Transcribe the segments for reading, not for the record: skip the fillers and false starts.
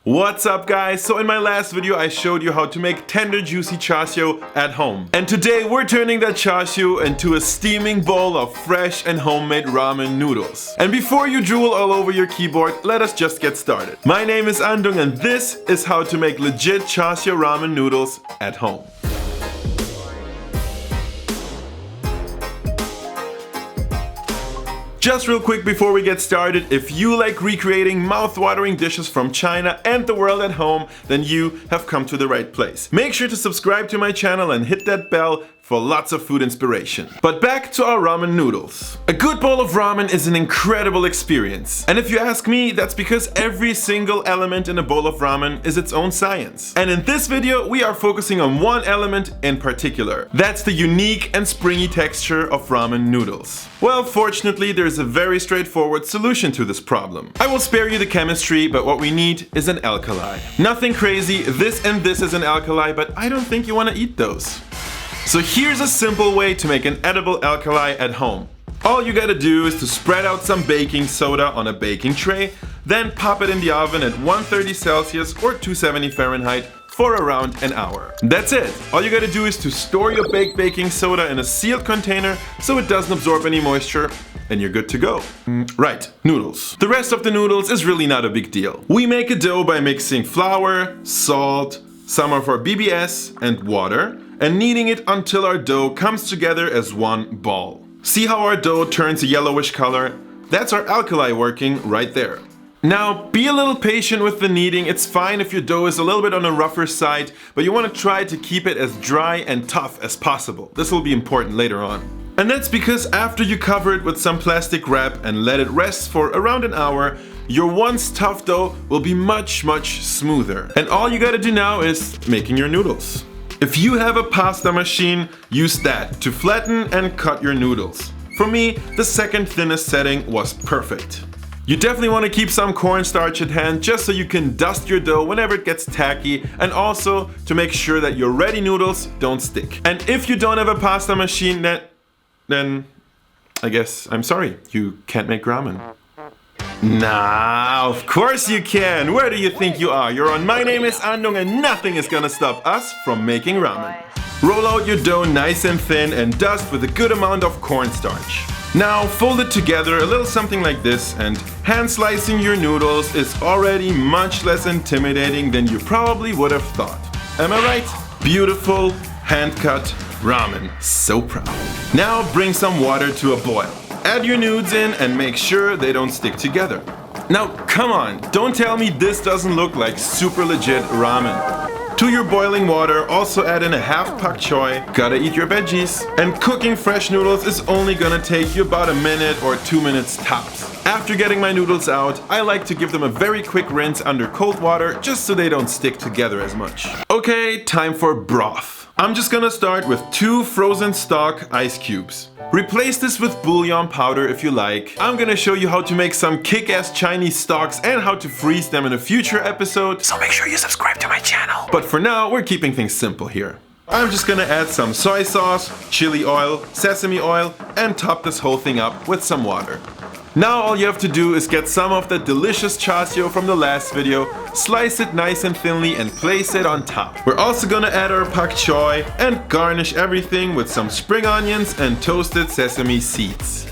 What's up guys? So in my last video I showed you how to make tender juicy char siu at home. And today we're turning that char siu into a steaming bowl of fresh and homemade ramen noodles. And before you drool all over your keyboard, let us just get started. My name is Andong and this is how to make legit char siu ramen noodles at home. Just real quick before we get started, if you like recreating mouth-watering dishes from China and the world at home, then you have come to the right place. Make sure to subscribe to my channel and hit that bell for lots of food inspiration. But back to our ramen noodles. A good bowl of ramen is an incredible experience. And if you ask me, that's because every single element in a bowl of ramen is its own science. And in this video, we are focusing on one element in particular. That's the unique and springy texture of ramen noodles. Well, fortunately, there's a very straightforward solution to this problem. I will spare you the chemistry, but what we need is an alkali. Nothing crazy, this and this is an alkali, but I don't think you want to eat those. So here's a simple way to make an edible alkali at home. All you gotta do is to spread out some baking soda on a baking tray, then pop it in the oven at 130 Celsius or 270 Fahrenheit for around an hour. That's it. All you gotta do is to store your baked baking soda in a sealed container so it doesn't absorb any moisture, and you're good to go. Right, noodles. The rest of the noodles is really not a big deal. We make a dough by mixing flour, salt, some of our BBS and water, and kneading it until our dough comes together as one ball. See how our dough turns a yellowish color? That's our alkali working right there. Now, be a little patient with the kneading. It's fine if your dough is a little bit on the rougher side, but you want to try to keep it as dry and tough as possible. This will be important later on. And that's because after you cover it with some plastic wrap and let it rest for around an hour, your once tough dough will be much smoother. And all you gotta do now is making your noodles. If you have a pasta machine, use that to flatten and cut your noodles. For me, the second thinnest setting was perfect. You definitely want to keep some cornstarch at hand just so you can dust your dough whenever it gets tacky, and also to make sure that your ready noodles don't stick. And if you don't have a pasta machine, then I guess I'm sorry, you can't make ramen. Nah, of course you can. Where do you think you are? You're on My Name is Andong and nothing is gonna stop us from making ramen. Roll out your dough nice and thin and dust with a good amount of cornstarch. Now fold it together a little something like this, and hand slicing your noodles is already much less intimidating than you probably would have thought. Am I right? Beautiful hand-cut ramen. So proud. Now bring some water to a boil. Add your noodles in and make sure they don't stick together. Now come on, don't tell me this doesn't look like super legit ramen. To your boiling water, also add in a half Pak Choi. Gotta eat your veggies. And cooking fresh noodles is only gonna take you about a minute or 2 minutes tops. After getting my noodles out, I like to give them a very quick rinse under cold water just so they don't stick together as much. Okay, time for broth. I'm just gonna start with 2 frozen stock ice cubes. Replace this with bouillon powder if you like. I'm gonna show you how to make some kick-ass Chinese stocks and how to freeze them in a future episode, so make sure you subscribe to my channel. But for now, we're keeping things simple here. I'm just gonna add some soy sauce, chili oil, sesame oil, and top this whole thing up with some water. Now all you have to do is get some of that delicious char siu from the last video, slice it nice and thinly and place it on top. We're also gonna add our Pak Choi and garnish everything with some spring onions and toasted sesame seeds.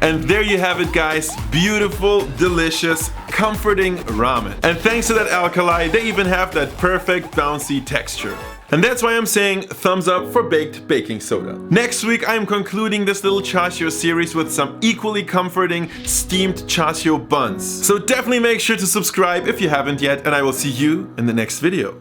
And there you have it guys, beautiful, delicious, comforting ramen. And thanks to that alkali, they even have that perfect bouncy texture. And that's why I'm saying thumbs up for baked baking soda. Next week I'm concluding this little char siu series with some equally comforting steamed char siu buns. So definitely make sure to subscribe if you haven't yet, and I will see you in the next video.